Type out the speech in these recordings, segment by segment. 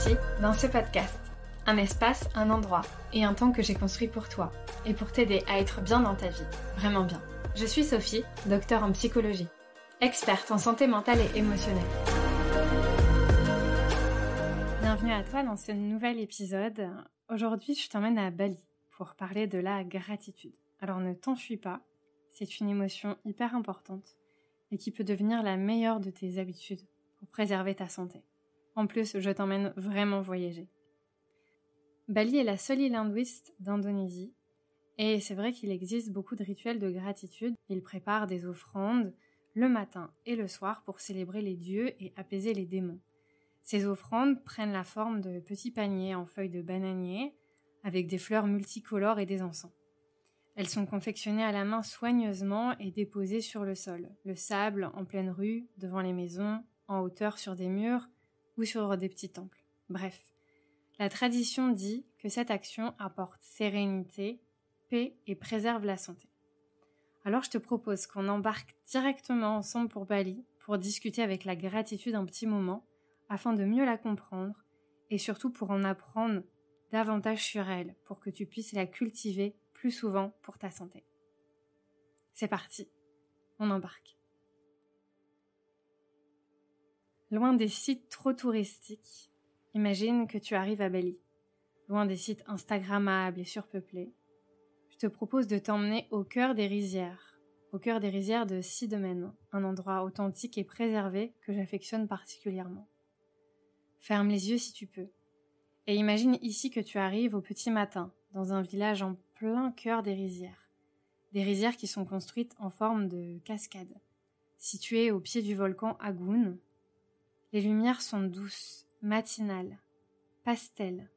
parti dans ce podcast. Un espace, un endroit et un temps que j'ai construit pour toi et pour t'aider à être bien dans ta vie, vraiment bien. Je suis Sophie, docteure en psychologie, experte en santé mentale et émotionnelle. Bienvenue à toi dans ce nouvel épisode. Aujourd'hui, je t'emmène à Bali pour parler de la gratitude. Alors ne t'enfuis pas, c'est une émotion hyper importante et qui peut devenir la meilleure de tes habitudes pour préserver ta santé. En plus, je t'emmène vraiment voyager. Bali est la seule île hindouiste d'Indonésie et c'est vrai qu'il existe beaucoup de rituels de gratitude. Ils préparent des offrandes le matin et le soir pour célébrer les dieux et apaiser les démons. Ces offrandes prennent la forme de petits paniers en feuilles de bananier avec des fleurs multicolores et des encens. Elles sont confectionnées à la main soigneusement et déposées sur le sol, le sable en pleine rue, devant les maisons, en hauteur sur des murs ou sur des petits temples. Bref, la tradition dit que cette action apporte sérénité, paix et préserve la santé. Alors je te propose qu'on embarque directement ensemble pour Bali pour discuter avec la gratitude un petit moment afin de mieux la comprendre et surtout pour en apprendre davantage sur elle pour que tu puisses la cultiver plus souvent pour ta santé. C'est parti, on embarque. Loin des sites trop touristiques, imagine que tu arrives à Bali, loin des sites instagrammables et surpeuplés. Je te propose de t'emmener au cœur des rizières de Sidemene, un endroit authentique et préservé que j'affectionne particulièrement. Ferme les yeux si tu peux, et imagine ici que tu arrives au petit matin, dans un village en plein cœur des rizières qui sont construites en forme de cascade. Situées au pied du volcan Agun, les lumières sont douces, matinales, pastel,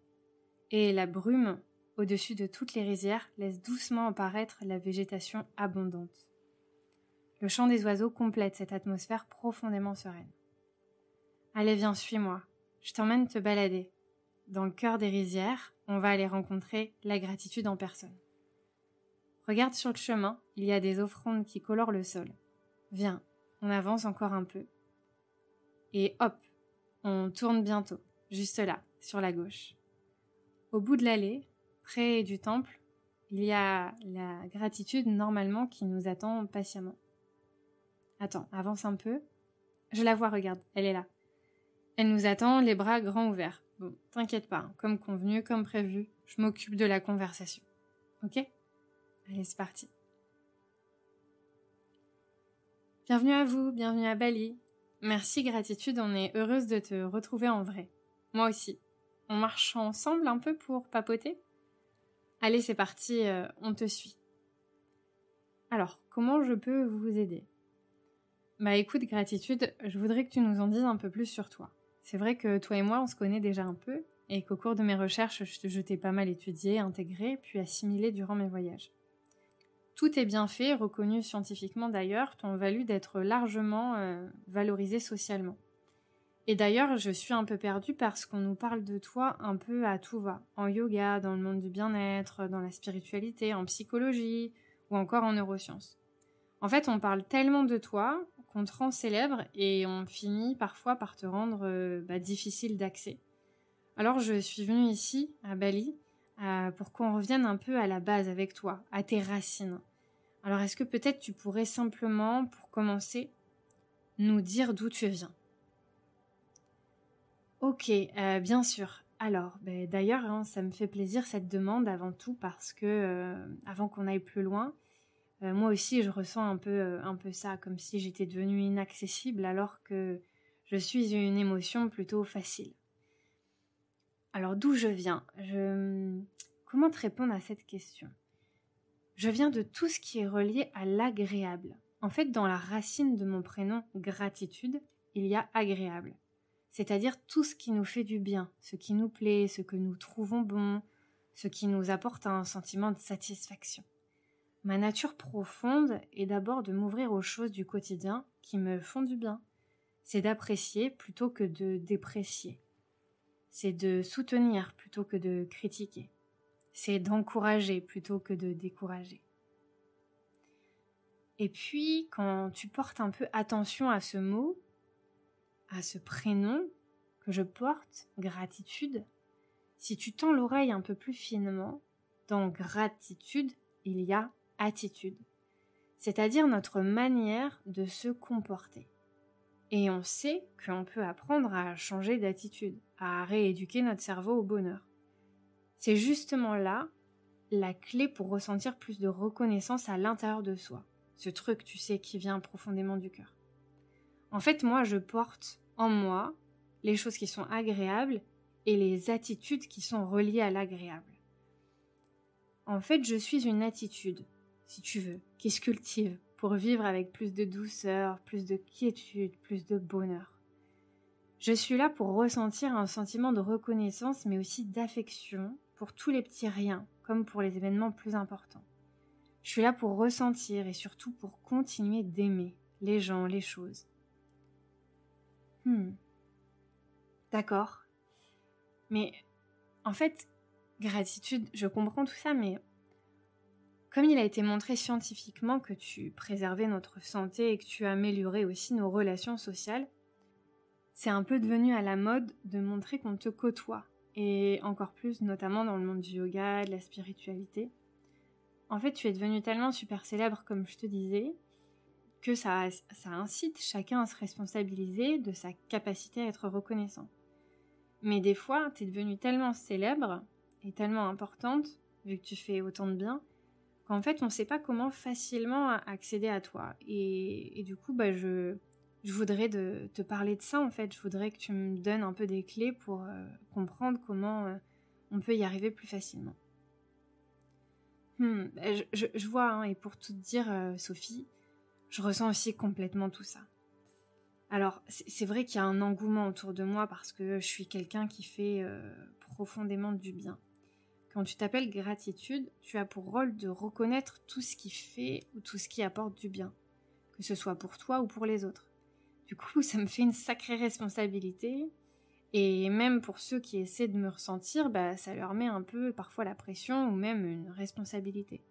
et la brume au-dessus de toutes les rizières laisse doucement apparaître la végétation abondante. Le chant des oiseaux complète cette atmosphère profondément sereine. Allez, viens, suis-moi, je t'emmène te balader. Dans le cœur des rizières, on va aller rencontrer la gratitude en personne. Regarde sur le chemin, il y a des offrandes qui colorent le sol. Viens, on avance encore un peu. Et hop, on tourne bientôt, juste là, sur la gauche. Au bout de l'allée, près du temple, il y a la gratitude normalement qui nous attend patiemment. Attends, avance un peu. Je la vois, regarde, elle est là. Elle nous attend, les bras grands ouverts. Bon, t'inquiète pas, comme convenu, comme prévu, je m'occupe de la conversation. Ok ? Allez, c'est parti. Bienvenue à vous, bienvenue à Bali. Merci gratitude, on est heureuse de te retrouver en vrai. Moi aussi. On marche ensemble un peu pour papoter ? Allez, c'est parti, on te suit. Alors, comment je peux vous aider ? Bah écoute, gratitude, je voudrais que tu nous en dises un peu plus sur toi. C'est vrai que toi et moi, on se connaît déjà un peu, et qu'au cours de mes recherches, je t'ai pas mal étudié, intégré, puis assimilé durant mes voyages. Tout est bien fait, reconnu scientifiquement d'ailleurs, t'ont valu d'être largement valorisé socialement. Et d'ailleurs, je suis un peu perdue parce qu'on nous parle de toi un peu à tout va, en yoga, dans le monde du bien-être, dans la spiritualité, en psychologie, ou encore en neurosciences. En fait, on parle tellement de toi qu'on te rend célèbre et on finit parfois par te rendre difficile d'accès. Alors je suis venue ici, à Bali, pour qu'on revienne un peu à la base avec toi, à tes racines. Alors est-ce que peut-être tu pourrais simplement, pour commencer, nous dire d'où tu viens ? Ok, bien sûr. Alors, d'ailleurs, ça me fait plaisir cette demande avant tout parce que, avant qu'on aille plus loin, moi aussi je ressens un peu ça, comme si j'étais devenue inaccessible alors que je suis une émotion plutôt facile. Alors d'où je viens ? Comment te répondre à cette question ? Je viens de tout ce qui est relié à l'agréable. En fait, dans la racine de mon prénom gratitude, il y a agréable. C'est-à-dire tout ce qui nous fait du bien, ce qui nous plaît, ce que nous trouvons bon, ce qui nous apporte un sentiment de satisfaction. Ma nature profonde est d'abord de m'ouvrir aux choses du quotidien qui me font du bien. C'est d'apprécier plutôt que de déprécier. C'est de soutenir plutôt que de critiquer. C'est d'encourager plutôt que de décourager. Et puis, quand tu portes un peu attention à ce mot, à ce prénom, que je porte, gratitude, si tu tends l'oreille un peu plus finement, dans gratitude, il y a attitude, c'est-à-dire notre manière de se comporter. Et on sait qu'on peut apprendre à changer d'attitude, à rééduquer notre cerveau au bonheur. C'est justement là la clé pour ressentir plus de reconnaissance à l'intérieur de soi. Ce truc, tu sais, qui vient profondément du cœur. En fait, moi, je porte en moi les choses qui sont agréables et les attitudes qui sont reliées à l'agréable. En fait, je suis une attitude, si tu veux, qui se cultive pour vivre avec plus de douceur, plus de quiétude, plus de bonheur. Je suis là pour ressentir un sentiment de reconnaissance, mais aussi d'affection pour tous les petits riens, comme pour les événements plus importants. Je suis là pour ressentir et surtout pour continuer d'aimer les gens, les choses. D'accord. Mais en fait, gratitude, je comprends tout ça, mais comme il a été montré scientifiquement que tu préservais notre santé et que tu améliorais aussi nos relations sociales, c'est un peu devenu à la mode de montrer qu'on te côtoie, et encore plus notamment dans le monde du yoga, de la spiritualité. En fait, tu es devenu tellement super célèbre, comme je te disais, que ça incite chacun à se responsabiliser de sa capacité à être reconnaissant. Mais des fois, tu es devenue tellement célèbre et tellement importante, vu que tu fais autant de bien, qu'en fait, on ne sait pas comment facilement accéder à toi. Et du coup, je voudrais te parler de ça, en fait. Je voudrais que tu me donnes un peu des clés pour comprendre comment on peut y arriver plus facilement. Je vois, hein, et pour tout te dire, Sophie, je ressens aussi complètement tout ça. Alors, c'est vrai qu'il y a un engouement autour de moi parce que je suis quelqu'un qui fait profondément du bien. Quand tu t'appelles gratitude, tu as pour rôle de reconnaître tout ce qui fait ou tout ce qui apporte du bien, que ce soit pour toi ou pour les autres. Du coup, ça me fait une sacrée responsabilité, et même pour ceux qui essaient de me ressentir, ça leur met un peu parfois la pression ou même une responsabilité.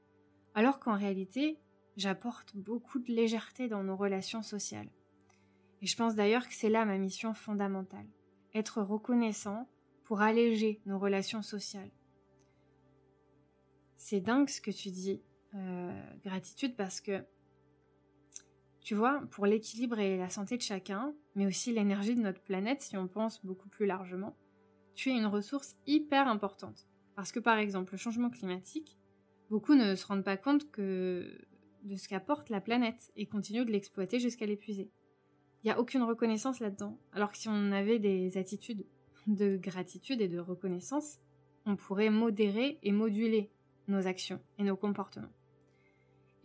Alors qu'en réalité, j'apporte beaucoup de légèreté dans nos relations sociales. Et je pense d'ailleurs que c'est là ma mission fondamentale, être reconnaissant pour alléger nos relations sociales. C'est dingue ce que tu dis, gratitude, parce que, tu vois, pour l'équilibre et la santé de chacun, mais aussi l'énergie de notre planète, si on pense beaucoup plus largement, tu es une ressource hyper importante. Parce que par exemple, le changement climatique, beaucoup ne se rendent pas compte de ce qu'apporte la planète et continuent de l'exploiter jusqu'à l'épuiser. Il n'y a aucune reconnaissance là-dedans. Alors que si on avait des attitudes de gratitude et de reconnaissance, on pourrait modérer et moduler nos actions et nos comportements.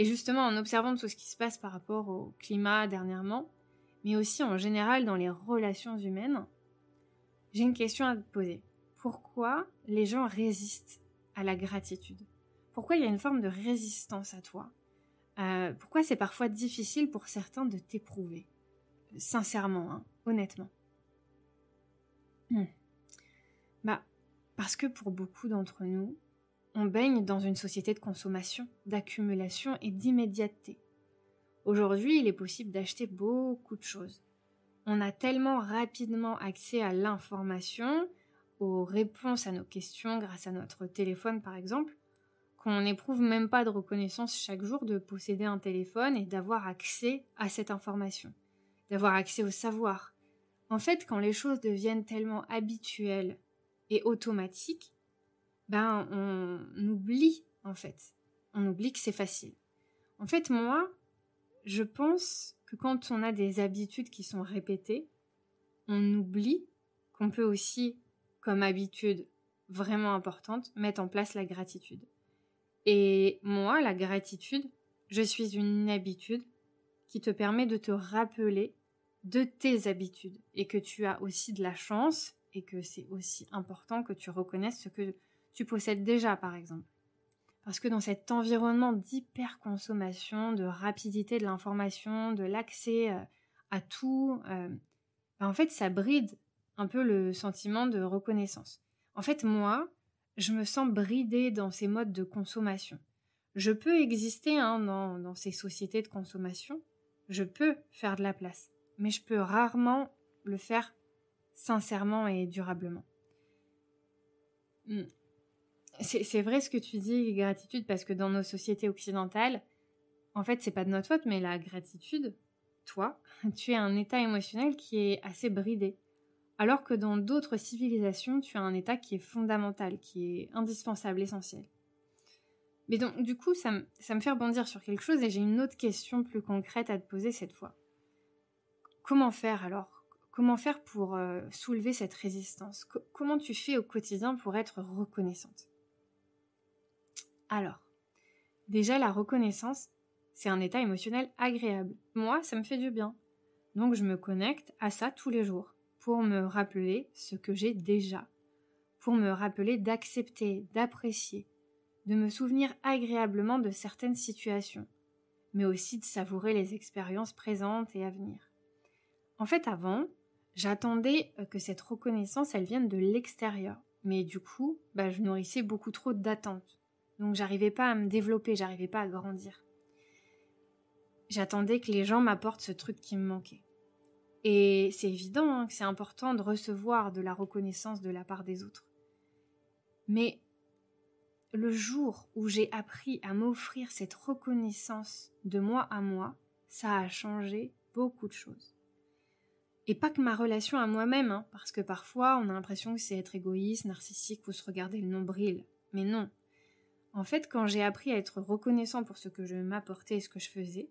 Et justement, en observant tout ce qui se passe par rapport au climat dernièrement, mais aussi en général dans les relations humaines, j'ai une question à te poser. Pourquoi les gens résistent à la gratitude ? Pourquoi il y a une forme de résistance à toi ? Pourquoi c'est parfois difficile pour certains de t'éprouver ? Sincèrement, hein, honnêtement. Parce que pour beaucoup d'entre nous, on baigne dans une société de consommation, d'accumulation et d'immédiateté. Aujourd'hui, il est possible d'acheter beaucoup de choses. On a tellement rapidement accès à l'information, aux réponses à nos questions grâce à notre téléphone par exemple, qu'on n'éprouve même pas de reconnaissance chaque jour de posséder un téléphone et d'avoir accès à cette information, d'avoir accès au savoir. En fait, quand les choses deviennent tellement habituelles et automatiques, on oublie en fait. On oublie que c'est facile. En fait, moi, je pense que quand on a des habitudes qui sont répétées, on oublie qu'on peut aussi, comme habitude vraiment importante, mettre en place la gratitude. Et moi, la gratitude, je suis une habitude qui te permet de te rappeler de tes habitudes et que tu as aussi de la chance et que c'est aussi important que tu reconnaisses ce que tu possèdes déjà, par exemple. Parce que dans cet environnement d'hyperconsommation, de rapidité de l'information, de l'accès à tout, en fait, ça bride un peu le sentiment de reconnaissance. En fait, moi, je me sens bridée dans ces modes de consommation. Je peux exister dans ces sociétés de consommation, je peux faire de la place, mais je peux rarement le faire sincèrement et durablement. C'est vrai ce que tu dis, gratitude, parce que dans nos sociétés occidentales, en fait, c'est pas de notre faute, mais la gratitude, toi, tu as un état émotionnel qui est assez bridé. Alors que dans d'autres civilisations, tu as un état qui est fondamental, qui est indispensable, essentiel. Mais donc, du coup, ça me fait rebondir sur quelque chose et j'ai une autre question plus concrète à te poser cette fois. Comment faire alors ? Comment faire pour soulever cette résistance ? Comment tu fais au quotidien pour être reconnaissante ? Alors, déjà, la reconnaissance, c'est un état émotionnel agréable. Moi, ça me fait du bien. Donc, je me connecte à ça tous les jours pour me rappeler ce que j'ai déjà, pour me rappeler d'accepter, d'apprécier, de me souvenir agréablement de certaines situations, mais aussi de savourer les expériences présentes et à venir. En fait, avant, j'attendais que cette reconnaissance, elle vienne de l'extérieur. Mais du coup, je nourrissais beaucoup trop d'attentes. Donc, j'arrivais pas à me développer, j'arrivais pas à grandir. J'attendais que les gens m'apportent ce truc qui me manquait. Et c'est évident que c'est important de recevoir de la reconnaissance de la part des autres. Mais le jour où j'ai appris à m'offrir cette reconnaissance de moi à moi, ça a changé beaucoup de choses. Et pas que ma relation à moi-même, parce que parfois on a l'impression que c'est être égoïste, narcissique ou se regarder le nombril. Mais non. En fait, quand j'ai appris à être reconnaissant pour ce que je m'apportais et ce que je faisais,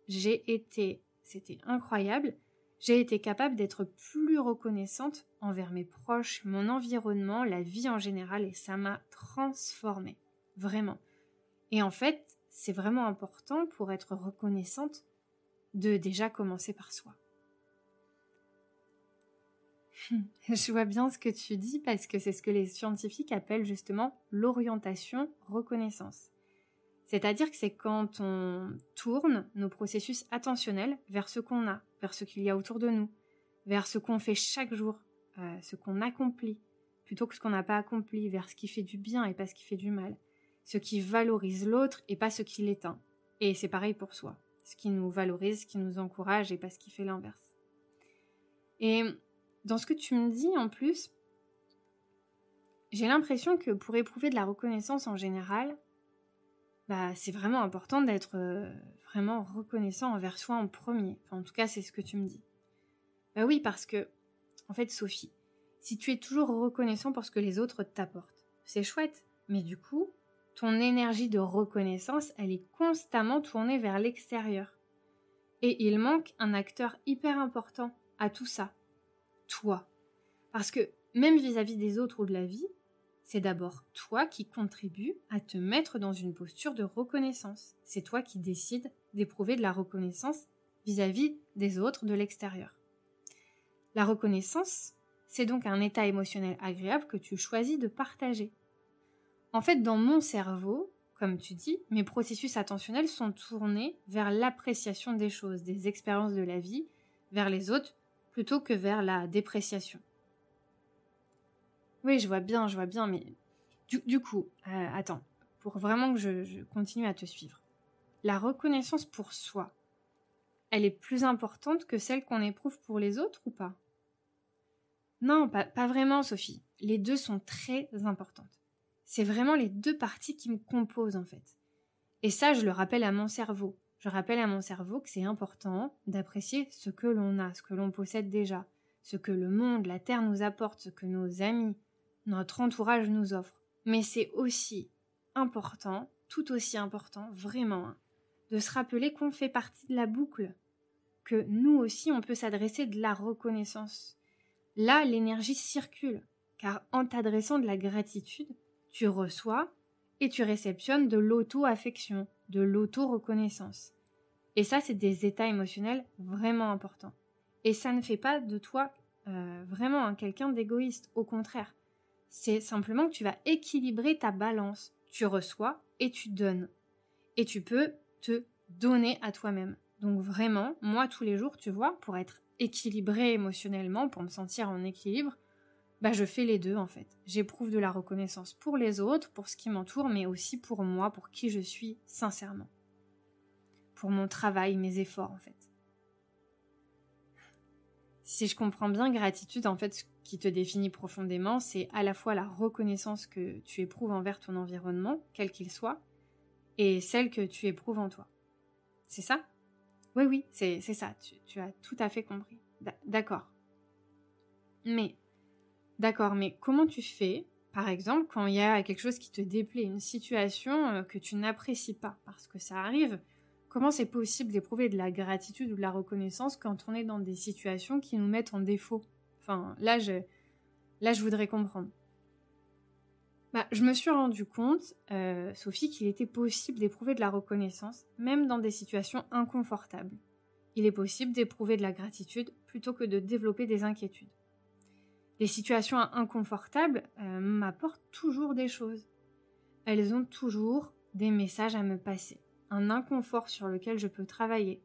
c'était incroyable, j'ai été capable d'être plus reconnaissante envers mes proches, mon environnement, la vie en général, et ça m'a transformée. Vraiment. Et en fait, c'est vraiment important pour être reconnaissante de déjà commencer par soi. Je vois bien ce que tu dis parce que c'est ce que les scientifiques appellent justement l'orientation reconnaissance. C'est-à-dire que c'est quand on tourne nos processus attentionnels vers ce qu'on a, vers ce qu'il y a autour de nous, vers ce qu'on fait chaque jour, ce qu'on accomplit, plutôt que ce qu'on n'a pas accompli, vers ce qui fait du bien et pas ce qui fait du mal, ce qui valorise l'autre et pas ce qui l'éteint. Et c'est pareil pour soi, ce qui nous valorise, ce qui nous encourage et pas ce qui fait l'inverse. Et dans ce que tu me dis en plus, j'ai l'impression que pour éprouver de la reconnaissance en général, c'est vraiment important d'être vraiment reconnaissant envers soi en premier. Enfin, en tout cas, c'est ce que tu me dis. Oui, parce que, en fait, Sophie, si tu es toujours reconnaissant pour ce que les autres t'apportent, c'est chouette. Mais du coup, ton énergie de reconnaissance, elle est constamment tournée vers l'extérieur. Et il manque un acteur hyper important à tout ça. Toi. Parce que, même vis-à-vis des autres ou de la vie, c'est d'abord toi qui contribues à te mettre dans une posture de reconnaissance. C'est toi qui décides d'éprouver de la reconnaissance vis-à-vis des autres de l'extérieur. La reconnaissance, c'est donc un état émotionnel agréable que tu choisis de partager. En fait, dans mon cerveau, comme tu dis, mes processus attentionnels sont tournés vers l'appréciation des choses, des expériences de la vie, vers les autres, plutôt que vers la dépréciation. Oui, je vois bien, mais du coup, attends, pour vraiment que je continue à te suivre. La reconnaissance pour soi, elle est plus importante que celle qu'on éprouve pour les autres ou pas ? Non, pas vraiment, Sophie. Les deux sont très importantes. C'est vraiment les deux parties qui me composent, en fait. Et ça, je le rappelle à mon cerveau. Je rappelle à mon cerveau que c'est important d'apprécier ce que l'on a, ce que l'on possède déjà, ce que le monde, la terre nous apporte, ce que nos amis, notre entourage nous offre. Mais c'est aussi important, tout aussi important, vraiment, de se rappeler qu'on fait partie de la boucle, que nous aussi, on peut s'adresser de la reconnaissance. Là, l'énergie circule, car en t'adressant de la gratitude, tu reçois et tu réceptionnes de l'auto-affection, de l'auto-reconnaissance. Et ça, c'est des états émotionnels vraiment importants. Et ça ne fait pas de toi vraiment quelqu'un d'égoïste, au contraire. C'est simplement que tu vas équilibrer ta balance. Tu reçois et tu donnes. Et tu peux te donner à toi-même. Donc vraiment, moi tous les jours, tu vois, pour être équilibrée émotionnellement, pour me sentir en équilibre, je fais les deux en fait. J'éprouve de la reconnaissance pour les autres, pour ce qui m'entoure, mais aussi pour moi, pour qui je suis sincèrement. Pour mon travail, mes efforts en fait. Si je comprends bien, gratitude, en fait, qui te définit profondément, c'est à la fois la reconnaissance que tu éprouves envers ton environnement, quel qu'il soit, et celle que tu éprouves en toi. C'est ça? Oui, c'est ça, tu as tout à fait compris. D'accord. Mais comment tu fais, par exemple, quand il y a quelque chose qui te déplaît, une situation que tu n'apprécies pas, parce que ça arrive, comment c'est possible d'éprouver de la gratitude ou de la reconnaissance quand on est dans des situations qui nous mettent en défaut? Enfin, là, je voudrais comprendre. Je me suis rendu compte, Sophie, qu'il était possible d'éprouver de la reconnaissance, même dans des situations inconfortables. Il est possible d'éprouver de la gratitude plutôt que de développer des inquiétudes. Les situations inconfortables m'apportent toujours des choses. Elles ont toujours des messages à me passer, un inconfort sur lequel je peux travailler.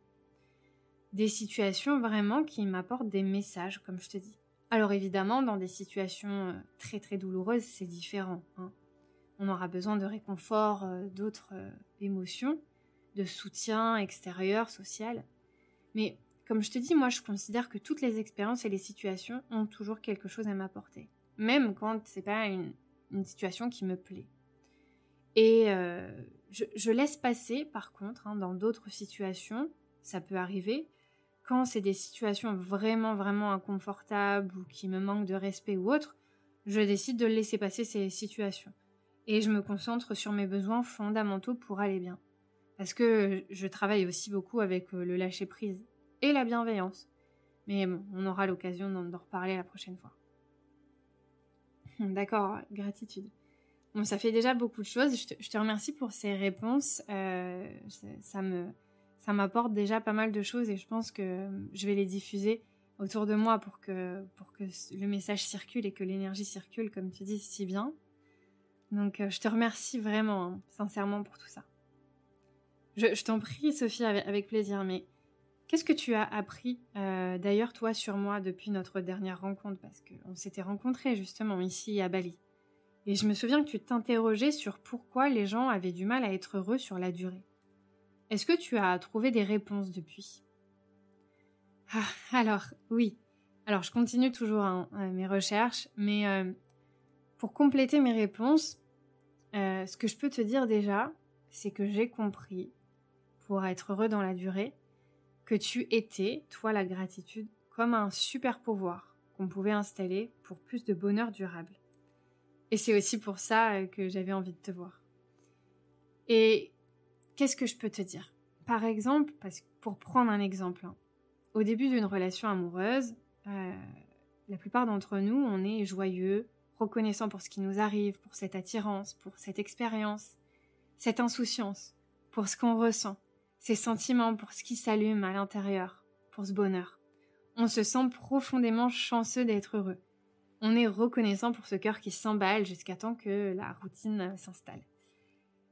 Des situations vraiment qui m'apportent des messages, comme je te dis. Alors évidemment, dans des situations très très douloureuses, c'est différent. On aura besoin de réconfort, d'autres émotions, de soutien extérieur, social. Mais comme je te dis, moi je considère que toutes les expériences et les situations ont toujours quelque chose à m'apporter. Même quand c'est pas une situation qui me plaît. Et je laisse passer, par contre, dans d'autres situations, ça peut arriver, quand c'est des situations vraiment, vraiment inconfortables ou qui me manquent de respect ou autre, je décide de laisser passer ces situations. Et je me concentre sur mes besoins fondamentaux pour aller bien. Parce que je travaille aussi beaucoup avec le lâcher-prise et la bienveillance. Mais bon, on aura l'occasion d'en reparler la prochaine fois. D'accord, gratitude. Bon, ça fait déjà beaucoup de choses. Je te remercie pour ces réponses. Ça m'apporte déjà pas mal de choses et je pense que je vais les diffuser autour de moi pour que le message circule et que l'énergie circule, comme tu dis si bien. Donc, je te remercie vraiment, sincèrement, pour tout ça. Je t'en prie, Sophie, avec plaisir, mais qu'est-ce que tu as appris, d'ailleurs, toi, sur moi depuis notre dernière rencontre? Parce qu'on s'était rencontrés, justement, ici à Bali. Et je me souviens que tu t'interrogeais sur pourquoi les gens avaient du mal à être heureux sur la durée. Est-ce que tu as trouvé des réponses depuis? Alors, oui. Alors, je continue toujours mes recherches, mais pour compléter mes réponses, ce que je peux te dire déjà, c'est que j'ai compris, pour être heureux dans la durée, que tu étais, toi la gratitude, comme un super pouvoir qu'on pouvait installer pour plus de bonheur durable. Et c'est aussi pour ça que j'avais envie de te voir. Et qu'est-ce que je peux te dire? Par exemple, pour prendre un exemple, au début d'une relation amoureuse, la plupart d'entre nous, on est joyeux, reconnaissant pour ce qui nous arrive, pour cette attirance, pour cette expérience, cette insouciance, pour ce qu'on ressent, ces sentiments, pour ce qui s'allume à l'intérieur, pour ce bonheur. On se sent profondément chanceux d'être heureux. On est reconnaissant pour ce cœur qui s'emballe jusqu'à temps que la routine s'installe.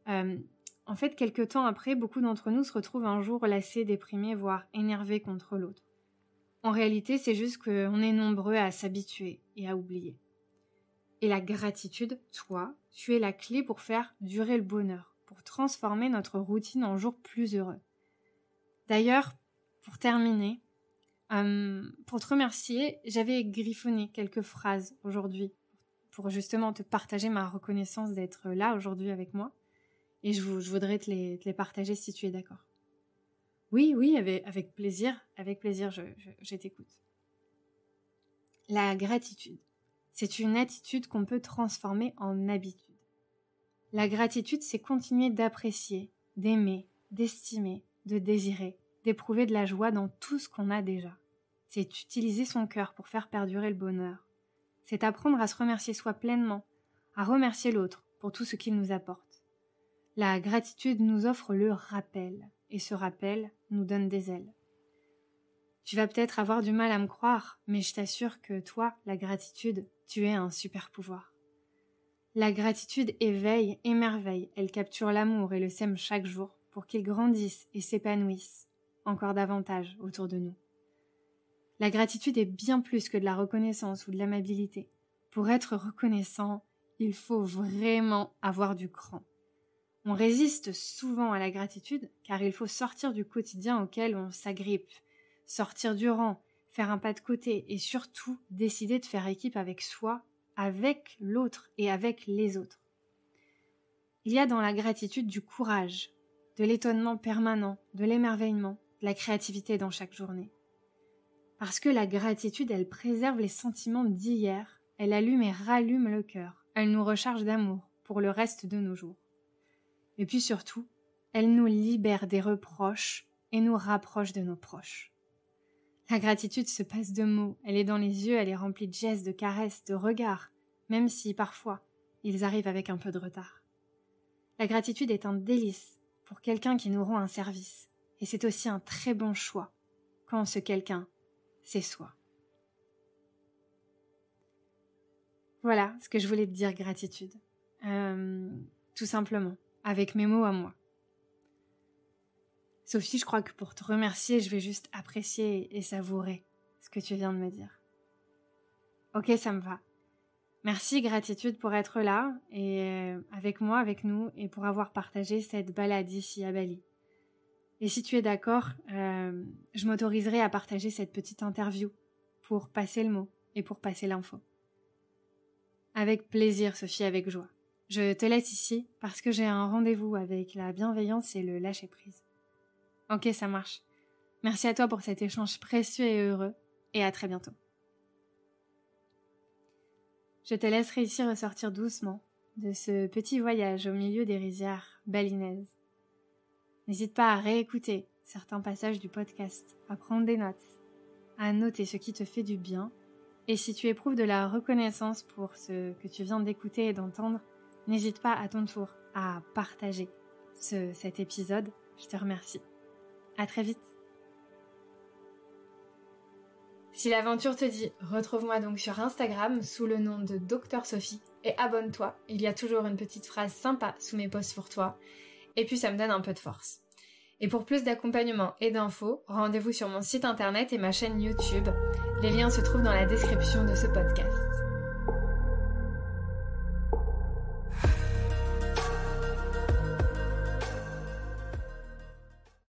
En fait, quelque temps après, beaucoup d'entre nous se retrouvent un jour lassés, déprimés, voire énervés contre l'autre. En réalité, c'est juste qu'on est nombreux à s'habituer et à oublier. Et la gratitude, toi, tu es la clé pour faire durer le bonheur, pour transformer notre routine en jours plus heureux. D'ailleurs, pour terminer, pour te remercier, j'avais griffonné quelques phrases aujourd'hui pour justement te partager ma reconnaissance d'être là aujourd'hui avec moi. Et je voudrais te les partager si tu es d'accord. Oui, avec plaisir, je t'écoute. La gratitude, c'est une attitude qu'on peut transformer en habitude. La gratitude, c'est continuer d'apprécier, d'aimer, d'estimer, de désirer, d'éprouver de la joie dans tout ce qu'on a déjà. C'est utiliser son cœur pour faire perdurer le bonheur. C'est apprendre à se remercier soi pleinement, à remercier l'autre pour tout ce qu'il nous apporte. La gratitude nous offre le rappel, et ce rappel nous donne des ailes. Tu vas peut-être avoir du mal à me croire, mais je t'assure que toi, la gratitude, tu es un super pouvoir. La gratitude éveille, émerveille, elle capture l'amour et le sème chaque jour pour qu'il grandisse et s'épanouisse encore davantage autour de nous. La gratitude est bien plus que de la reconnaissance ou de l'amabilité. Pour être reconnaissant, il faut vraiment avoir du cran. On résiste souvent à la gratitude car il faut sortir du quotidien auquel on s'agrippe, sortir du rang, faire un pas de côté et surtout décider de faire équipe avec soi, avec l'autre et avec les autres. Il y a dans la gratitude du courage, de l'étonnement permanent, de l'émerveillement, de la créativité dans chaque journée. Parce que la gratitude, elle préserve les sentiments d'hier, elle allume et rallume le cœur, elle nous recharge d'amour pour le reste de nos jours. Et puis surtout, elle nous libère des reproches et nous rapproche de nos proches. La gratitude se passe de mots, elle est dans les yeux, elle est remplie de gestes, de caresses, de regards, même si parfois ils arrivent avec un peu de retard. La gratitude est un délice pour quelqu'un qui nous rend un service, et c'est aussi un très bon choix quand ce quelqu'un, c'est soi. Voilà ce que je voulais te dire, gratitude. Tout simplement, avec mes mots à moi. Sophie, je crois que pour te remercier, je vais juste apprécier et savourer ce que tu viens de me dire. Ok, ça me va. Merci, gratitude, pour être là, et avec moi, avec nous, et pour avoir partagé cette balade ici à Bali. Et si tu es d'accord, je m'autoriserai à partager cette petite interview pour passer le mot et pour passer l'info. Avec plaisir, Sophie, avec joie. Je te laisse ici parce que j'ai un rendez-vous avec la bienveillance et le lâcher-prise. Ok, ça marche. Merci à toi pour cet échange précieux et heureux, et à très bientôt. Je te laisserai ici ressortir doucement de ce petit voyage au milieu des rizières balinaises. N'hésite pas à réécouter certains passages du podcast, à prendre des notes, à noter ce qui te fait du bien, et si tu éprouves de la reconnaissance pour ce que tu viens d'écouter et d'entendre, n'hésite pas à ton tour à partager cet épisode. Je te remercie. À très vite. Si l'aventure te dit, retrouve-moi donc sur Instagram sous le nom de Dr Sophie et abonne-toi. Il y a toujours une petite phrase sympa sous mes posts pour toi. Et puis ça me donne un peu de force. Et pour plus d'accompagnement et d'infos, rendez-vous sur mon site internet et ma chaîne YouTube. Les liens se trouvent dans la description de ce podcast.